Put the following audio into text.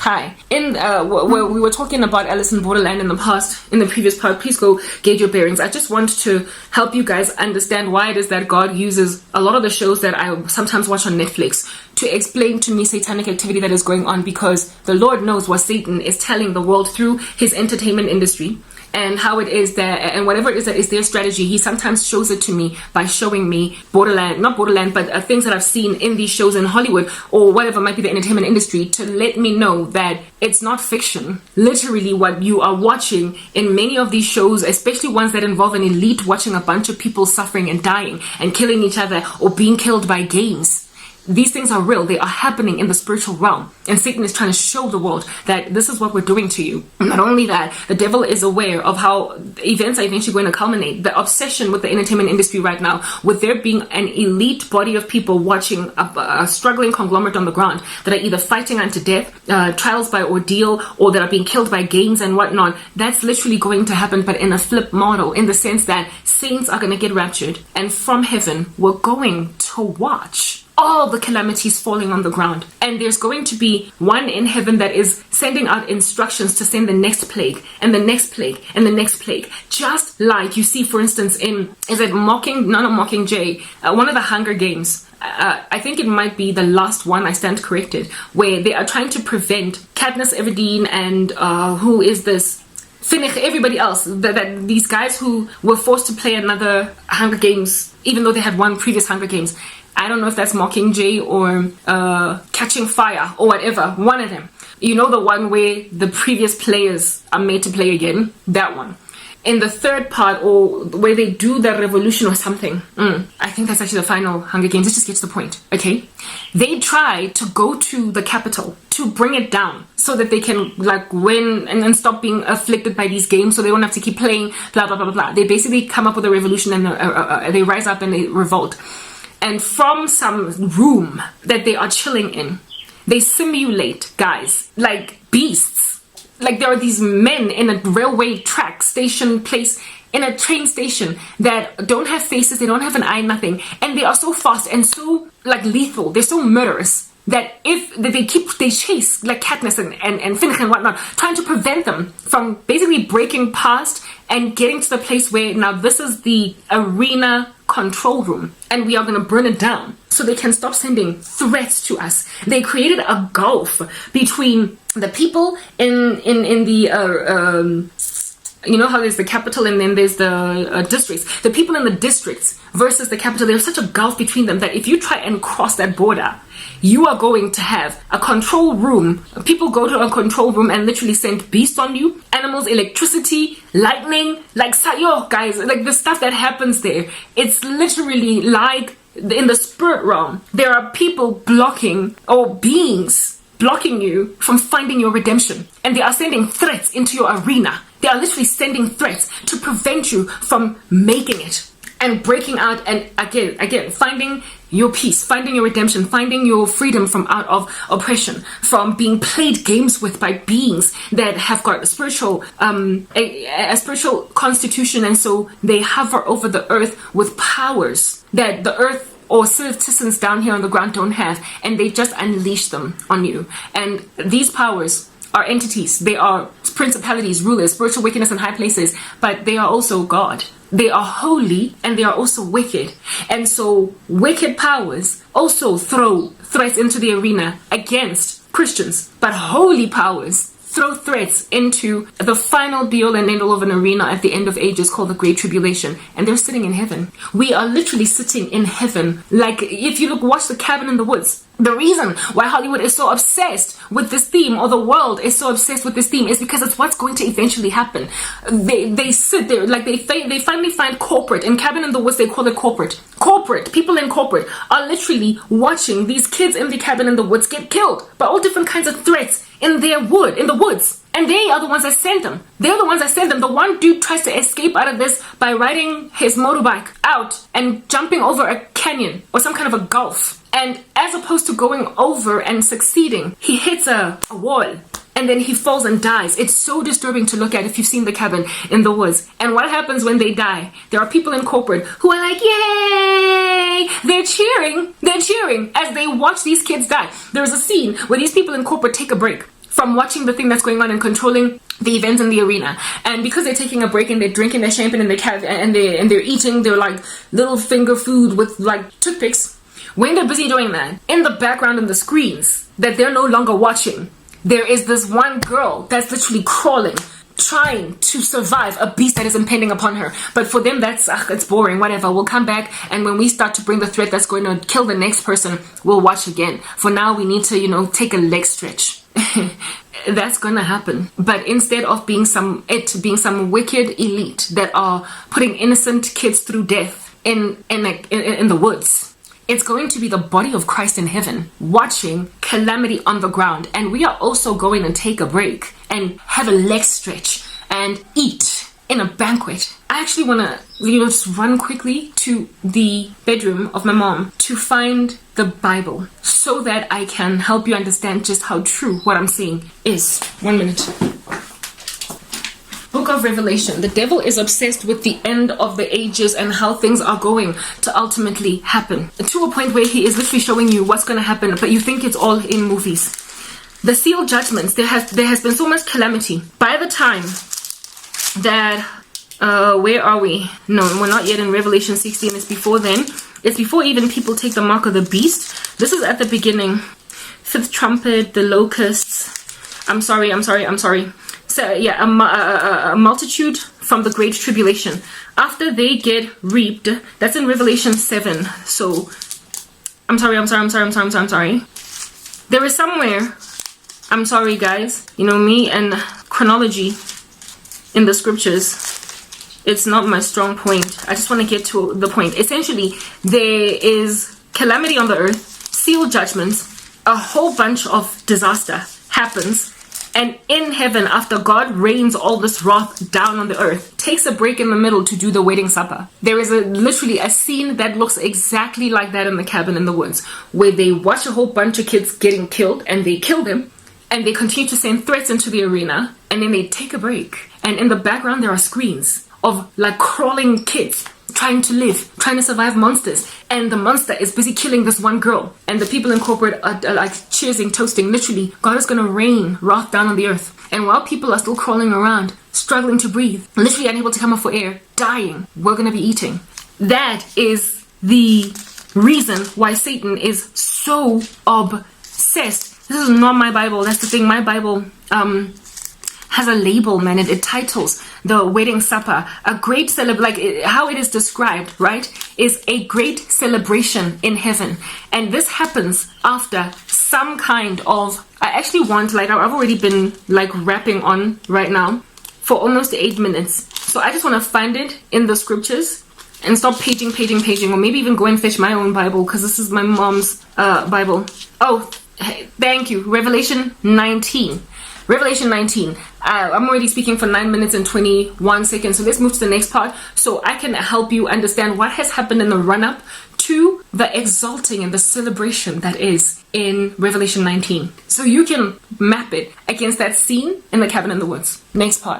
cry. Where we were talking about Alice in Borderland in the past, in the previous part, please go gauge your bearings. I just want to help you guys understand why it is that God uses a lot of the shows that I sometimes watch on Netflix to explain to me satanic activity that is going on, because the Lord knows what Satan is telling the world through his entertainment industry, and how it is that, and whatever it is that is their strategy, he sometimes shows it to me by showing me not Borderland, but things that I've seen in these shows in Hollywood or whatever might be the entertainment industry, to let me know that it's not fiction. Literally what you are watching in many of these shows, especially ones that involve an elite watching a bunch of people suffering and dying and killing each other or being killed by games. These things are real. They are happening in the spiritual realm. And Satan is trying to show the world that this is what we're doing to you. Not only that, the devil is aware of how events are eventually going to culminate. The obsession with the entertainment industry right now, with there being an elite body of people watching a struggling conglomerate on the ground that are either fighting unto death, trials by ordeal, or that are being killed by games and whatnot. That's literally going to happen, but in a flip model, in the sense that saints are going to get raptured. And from heaven, we're going to watch all the calamities falling on the ground. And there's going to be one in heaven that is sending out instructions to send the next plague and the next plague and the next plague. Just like you see, for instance, in, is it Mockingjay, one of the Hunger Games. I think it might be the last one, I stand corrected, where they are trying to prevent Katniss Everdeen and who is this? Everybody else, that these guys who were forced to play another Hunger Games, even though they had won previous Hunger Games. I don't know if that's Mockingjay or Catching Fire or whatever, one of them. You know, the one where the previous players are made to play again? That one. In the third part, or where they do the revolution or something, I think that's actually the final Hunger Games. Let's just get to the point, okay? They try to go to the capital to bring it down so that they can like win and then stop being afflicted by these games, so they don't have to keep playing, blah, blah, blah, blah, blah. They basically come up with a revolution and they rise up and they revolt. And from some room that they are chilling in, they simulate guys like beasts. Like there are these men in a railway track station place, in a train station, that don't have faces, they don't have an eye, nothing. And they are so fast and so like lethal, they're so murderous, that if they chase like Katniss and Finnick and whatnot, trying to prevent them from basically breaking past and getting to the place where now this is the arena control room and we are going to burn it down so they can stop sending threats to us. They created a gulf between the people in the you know how there's the capital and then there's the districts. The people in the districts versus the capital, there's such a gulf between them that if you try and cross that border, you are going to have a control room. People go to a control room and literally send beasts on you, animals, electricity, lightning, like, yo, guys, like the stuff that happens there. It's literally like in the spirit realm, there are people blocking, or beings blocking you from finding your redemption. And they are sending threats into your arena. They are literally sending threats to prevent you from making it and breaking out and again finding your peace, finding your redemption, finding your freedom from out of oppression, from being played games with by beings that have got a spiritual a spiritual constitution, and so they hover over the earth with powers that the earth or citizens down here on the ground don't have, and they just unleash them on you. And these powers are entities. They are principalities, rulers, spiritual wickedness in high places, but they are also God. They are holy and they are also wicked. And so wicked powers also throw threats into the arena against Christians, but holy powers throw threats into the final be-all and end-all of an arena at the end of ages called the Great Tribulation. And they're sitting in heaven. We are literally sitting in heaven. Like, if you watch The Cabin in the Woods, the reason why Hollywood is so obsessed with this theme, or the world is so obsessed with this theme, is because it's what's going to eventually happen. They sit there, like they finally find corporate. In Cabin in the Woods, they call it corporate. Corporate, people in corporate are literally watching these kids in the cabin in the woods get killed by all different kinds of threats in the woods. And they are the ones that send them. They're the ones that send them. The one dude tries to escape out of this by riding his motorbike out and jumping over a canyon or some kind of a gulf. And as opposed to going over and succeeding, he hits a wall and then he falls and dies. It's so disturbing to look at if you've seen The Cabin in the Woods. And what happens when they die? There are people in corporate who are like, yay! They're cheering as they watch these kids die. There's a scene where these people in corporate take a break from watching the thing that's going on and controlling the events in the arena. And because they're taking a break and they're drinking their champagne and they're eating their like little finger food with like toothpicks, when they're busy doing that, in the background in the screens that they're no longer watching, there is this one girl that's literally crawling, trying to survive a beast that is impending upon her. But for them, that's it's boring, whatever. We'll come back, and when we start to bring the threat that's going to kill the next person, we'll watch again. For now, we need to, take a leg stretch. That's gonna happen. But instead of being some wicked elite that are putting innocent kids through death in the woods, it's going to be the body of Christ in heaven watching calamity on the ground. And we are also going to take a break and have a leg stretch and eat in a banquet. I actually want to, just run quickly to the bedroom of my mom to find the Bible so that I can help you understand just how true what I'm saying is. 1 minute. Book of Revelation. The devil is obsessed with the end of the ages and how things are going to ultimately happen, to a point where he is literally showing you what's going to happen, but you think it's all in movies. The seal judgments. There has been so much calamity. By the time that where are we? No, we're not yet in Revelation 16. It's before then. It's before even people take the mark of the beast. This is at the beginning. Fifth trumpet, the locusts. I'm sorry. So yeah, a multitude from the great tribulation. After they get reaped, that's in Revelation 7. So I'm sorry. There is somewhere, I'm sorry guys, me and chronology in the scriptures, it's not my strong point. I just want to get to the point. Essentially, there is calamity on the earth, seal judgments, a whole bunch of disaster happens. And in heaven, after God rains all this wrath down on the earth, takes a break in the middle to do the wedding supper. There is literally a scene that looks exactly like that in the cabin in the woods, where they watch a whole bunch of kids getting killed, and they kill them, and they continue to send threats into the arena, and then they take a break. And in the background, there are screens of like crawling kids trying to live, trying to survive monsters, and the monster is busy killing this one girl, and the people in corporate are like cheersing, toasting. Literally, God is going to rain wrath down on the earth, and while people are still crawling around, struggling to breathe, literally unable to come up for air, dying, we're going to be eating. That is the reason why Satan is so obsessed. This is not my Bible. That's the thing. My Bible has a label, man. It titles the wedding supper a great how it is described, right, is a great celebration in heaven. And this happens after some kind of, I actually want, I've already been rapping on right now for almost 8 minutes. So I just want to find it in the scriptures and stop paging, or maybe even go and fetch my own Bible, because this is my mom's Bible. Oh, thank you. Revelation 19. I'm already speaking for 9 minutes and 21 seconds. So let's move to the next part so I can help you understand what has happened in the run-up to the exalting and the celebration that is in Revelation 19. So you can map it against that scene in the cabin in the woods. Next part.